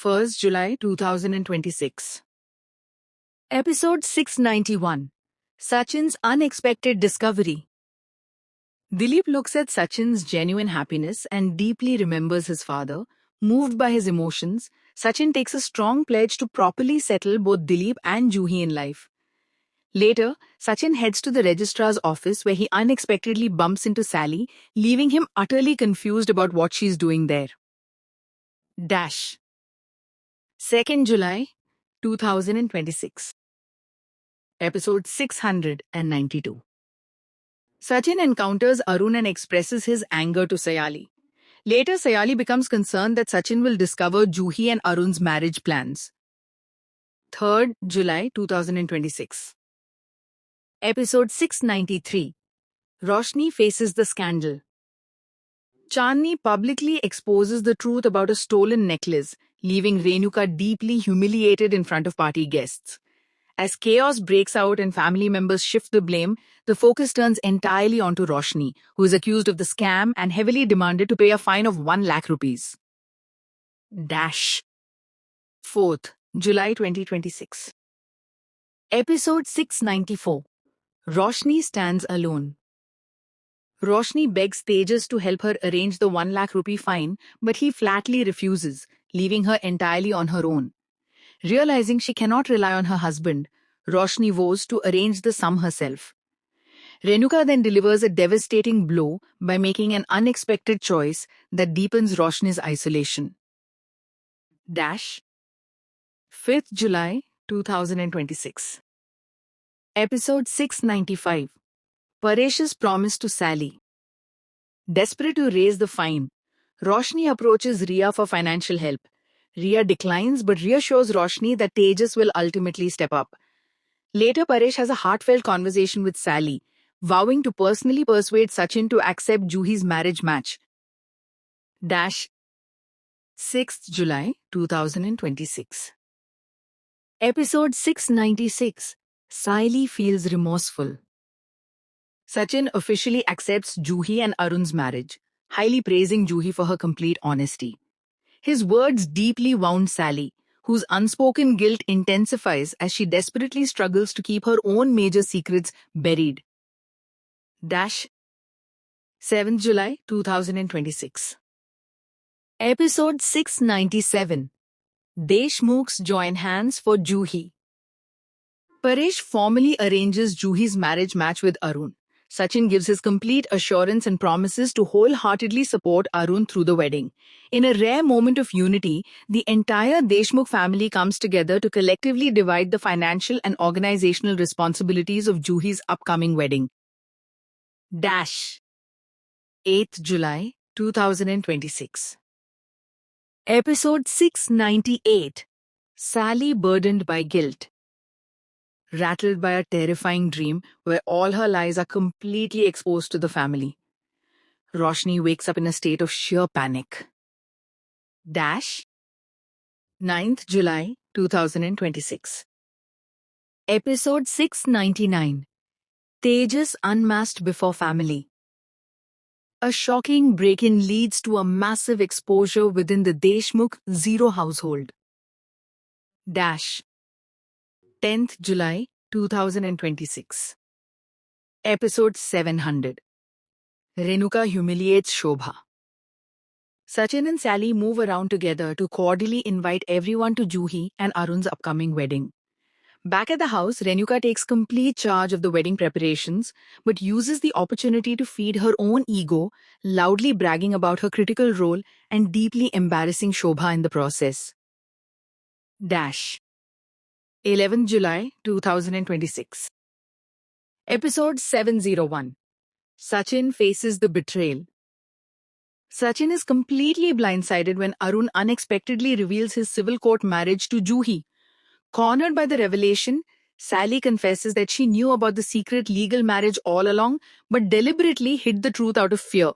1st July 2026. Episode 691. Sachin's Unexpected Discovery. Dilip looks at Sachin's genuine happiness and deeply remembers his father. Moved by his emotions, Sachin takes a strong pledge to properly settle both Dilip and Juhi in life. Later, Sachin heads to the registrar's office where he unexpectedly bumps into Sally, leaving him utterly confused about what she's doing there. 2nd July 2026. Episode 692. Sachin encounters Arun and expresses his anger to Sayali. Later, Sayali becomes concerned that Sachin will discover Juhi and Arun's marriage plans. 3rd July 2026. Episode 693. Roshni faces the scandal. Chandni publicly exposes the truth about a stolen necklace, leaving Renuka deeply humiliated in front of party guests. As chaos breaks out and family members shift the blame, the focus turns entirely onto Roshni, who is accused of the scam and heavily demanded to pay a fine of 1 lakh rupees. 4th July 2026. Episode 694. Roshni stands alone. Roshni begs Tejas to help her arrange the 1 lakh rupee fine, but he flatly refuses, leaving her entirely on her own. Realizing she cannot rely on her husband, Roshni vows to arrange the sum herself. Renuka then delivers a devastating blow by making an unexpected choice that deepens Roshni's isolation. 5th July 2026. Episode 695. Paresh's promise to Sally. Desperate to raise the fine, Roshni approaches Riya for financial help. Riya declines but reassures Roshni that Tejas will ultimately step up. Later, Paresh has a heartfelt conversation with Sally, vowing to personally persuade Sachin to accept Juhi's marriage match. 6th July 2026. Episode 696. Saili feels remorseful. Sachin officially accepts Juhi and Arun's marriage, highly praising Juhi for her complete honesty. His words deeply wound Sally, whose unspoken guilt intensifies as she desperately struggles to keep her own major secrets buried. 7th July 2026. Episode 697. Deshmukhs join hands for Juhi. Paresh formally arranges Juhi's marriage match with Arun. Sachin gives his complete assurance and promises to wholeheartedly support Arun through the wedding. In a rare moment of unity, the entire Deshmukh family comes together to collectively divide the financial and organizational responsibilities of Juhi's upcoming wedding. 8th July 2026. Episode 698. Sally burdened by guilt. Rattled by a terrifying dream where all her lies are completely exposed to the family, Roshni wakes up in a state of sheer panic. 9th July 2026. Episode 699. Tejas unmasked before family. A shocking break-in leads to a massive exposure within the Deshmukh Zero household. 10th July 2026. Episode 700. Renuka humiliates Shobha. Sachin and Sally move around together to cordially invite everyone to Juhi and Arun's upcoming wedding. Back at the house, Renuka takes complete charge of the wedding preparations, but uses the opportunity to feed her own ego, loudly bragging about her critical role and deeply embarrassing Shobha in the process. 11th July 2026. Episode 701. Sachin faces the betrayal. Sachin is completely blindsided when Arun unexpectedly reveals his civil court marriage to Juhi. Cornered by the revelation, Sally confesses that she knew about the secret legal marriage all along, but deliberately hid the truth out of fear.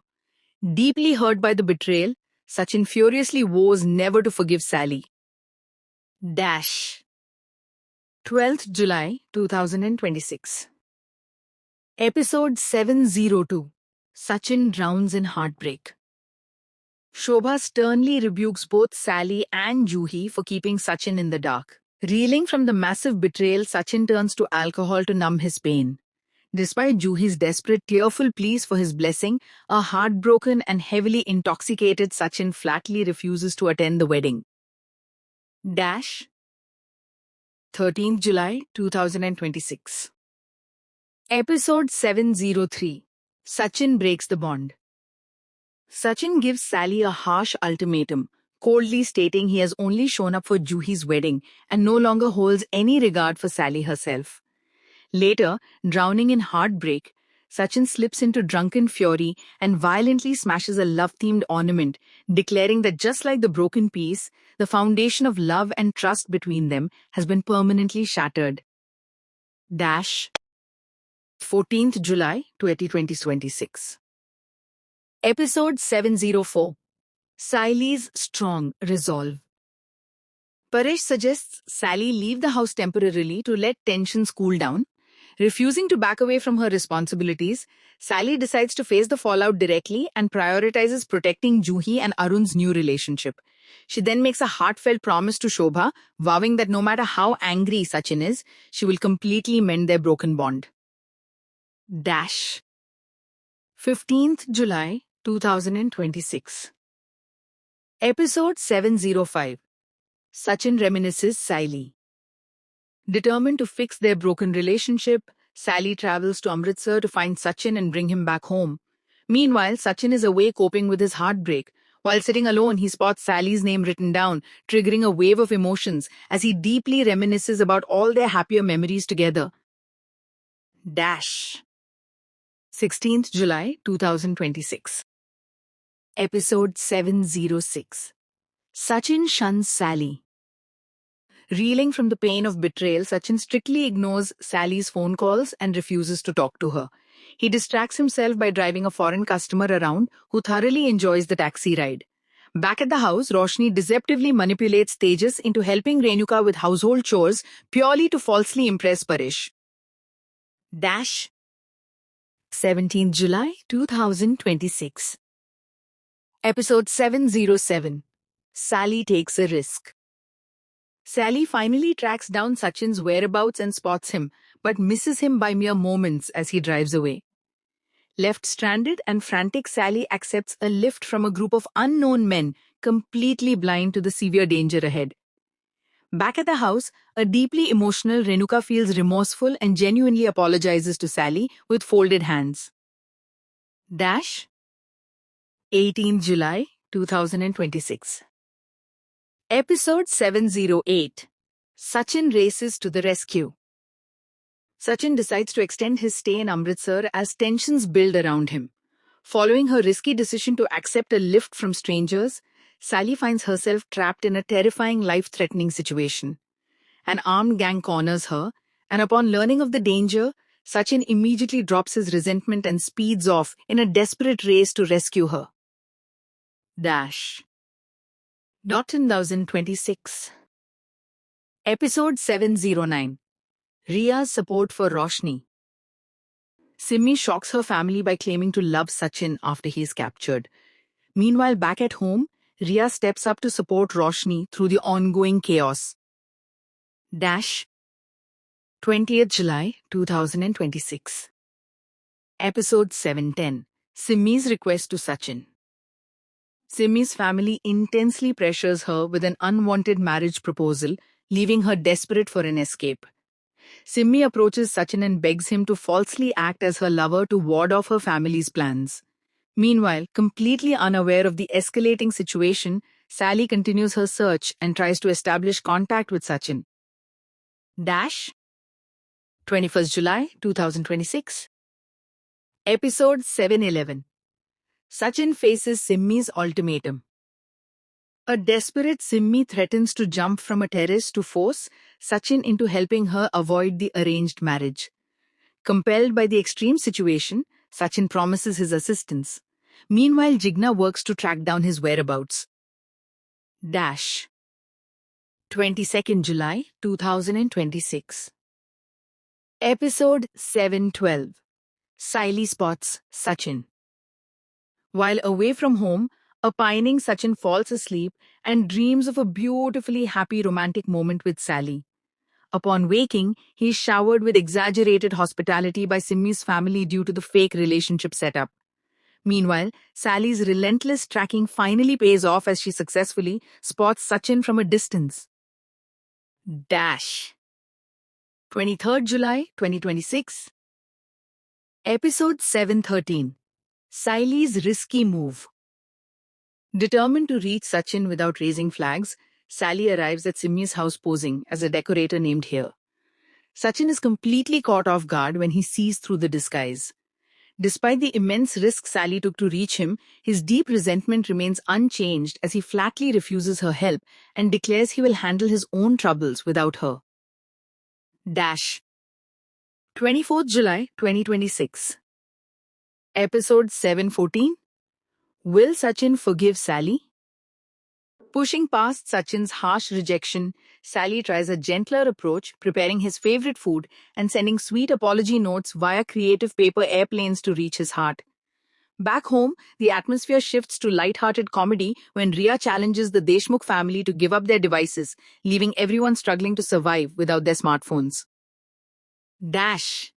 Deeply hurt by the betrayal, Sachin furiously vows never to forgive Sally. 12th July 2026. Episode 702. Sachin drowns in heartbreak. Shobha sternly rebukes both Sally and Juhi for keeping Sachin in the dark. Reeling from the massive betrayal, Sachin turns to alcohol to numb his pain. Despite Juhi's desperate, tearful pleas for his blessing, a heartbroken and heavily intoxicated Sachin flatly refuses to attend the wedding. 13th July 2026. Episode 703. Sachin breaks the bond. Sachin gives Sally a harsh ultimatum, coldly stating he has only shown up for Juhi's wedding and no longer holds any regard for Sally herself. Later, drowning in heartbreak, Sachin slips into drunken fury and violently smashes a love-themed ornament, declaring that just like the broken piece, the foundation of love and trust between them has been permanently shattered. 14th July 2026. Episode 704. Sally's Strong Resolve. Paresh suggests Sally leave the house temporarily to let tensions cool down. Refusing to back away from her responsibilities, Sally decides to face the fallout directly and prioritizes protecting Juhi and Arun's new relationship. She then makes a heartfelt promise to Shobha, vowing that no matter how angry Sachin is, she will completely mend their broken bond. 15th July 2026. Episode 705. Sachin reminisces Sally. Determined to fix their broken relationship, Sally travels to Amritsar to find Sachin and bring him back home. Meanwhile, Sachin is away coping with his heartbreak. While sitting alone, he spots Sally's name written down, triggering a wave of emotions as he deeply reminisces about all their happier memories together. 16th July 2026. Episode 706. Sachin shuns Sally. Reeling from the pain of betrayal, Sachin strictly ignores Sally's phone calls and refuses to talk to her. He distracts himself by driving a foreign customer around who thoroughly enjoys the taxi ride. Back at the house, Roshni deceptively manipulates Tejas into helping Renuka with household chores purely to falsely impress Paresh. 17th July 2026. Episode 707. Sally takes a risk. Sally finally tracks down Sachin's whereabouts and spots him, but misses him by mere moments as he drives away. Left stranded and frantic, Sally accepts a lift from a group of unknown men, completely blind to the severe danger ahead. Back at the house, a deeply emotional Renuka feels remorseful and genuinely apologizes to Sally with folded hands. 18th July 2026. Episode 708. Sachin races to the rescue. Sachin decides to extend his stay in Amritsar as tensions build around him. Following her risky decision to accept a lift from strangers, Sally finds herself trapped in a terrifying, life-threatening situation. An armed gang corners her, and upon learning of the danger, Sachin immediately drops his resentment and speeds off in a desperate race to rescue her. 2026. Episode 709. Ria's support for Roshni. Simmi shocks her family by claiming to love Sachin after he is captured. Meanwhile, back at home, Ria steps up to support Roshni through the ongoing chaos. 20th July 2026. Episode 710. Simmi's request to Sachin. Simmi's family intensely pressures her with an unwanted marriage proposal, leaving her desperate for an escape. Simmi approaches Sachin and begs him to falsely act as her lover to ward off her family's plans. Meanwhile, completely unaware of the escalating situation, Sally continues her search and tries to establish contact with Sachin. 21st July 2026. Episode 711. Sachin faces Simmi's ultimatum. A desperate Simmi threatens to jump from a terrace to force Sachin into helping her avoid the arranged marriage. Compelled by the extreme situation, Sachin promises his assistance. Meanwhile, Jigna works to track down his whereabouts. 22nd July 2026. Episode 712. Sally spots Sachin. While away from home, A pining Sachin falls asleep and dreams of a beautifully happy romantic moment with Sally. Upon waking, he is showered with exaggerated hospitality by Simi's family due to the fake relationship setup. Meanwhile, Sally's relentless tracking finally pays off as she successfully spots Sachin from a distance. Dash. 23rd July 2026. Episode 713. Sally's risky move. Determined to reach Sachin without raising flags, Sally arrives at Simi's house posing as a decorator named Here. Sachin is completely caught off guard when he sees through the disguise. Despite the immense risk Sally took to reach him, his deep resentment remains unchanged as he flatly refuses her help and declares he will handle his own troubles without her. Dash. 24th July 2026. Episode 714. Will Sachin forgive Sally? Pushing past Sachin's harsh rejection, Sally tries a gentler approach, preparing his favorite food and sending sweet apology notes via creative paper airplanes to reach his heart. Back home, the atmosphere shifts to light-hearted comedy when Ria challenges the Deshmukh family to give up their devices, leaving everyone struggling to survive without their smartphones. Dash.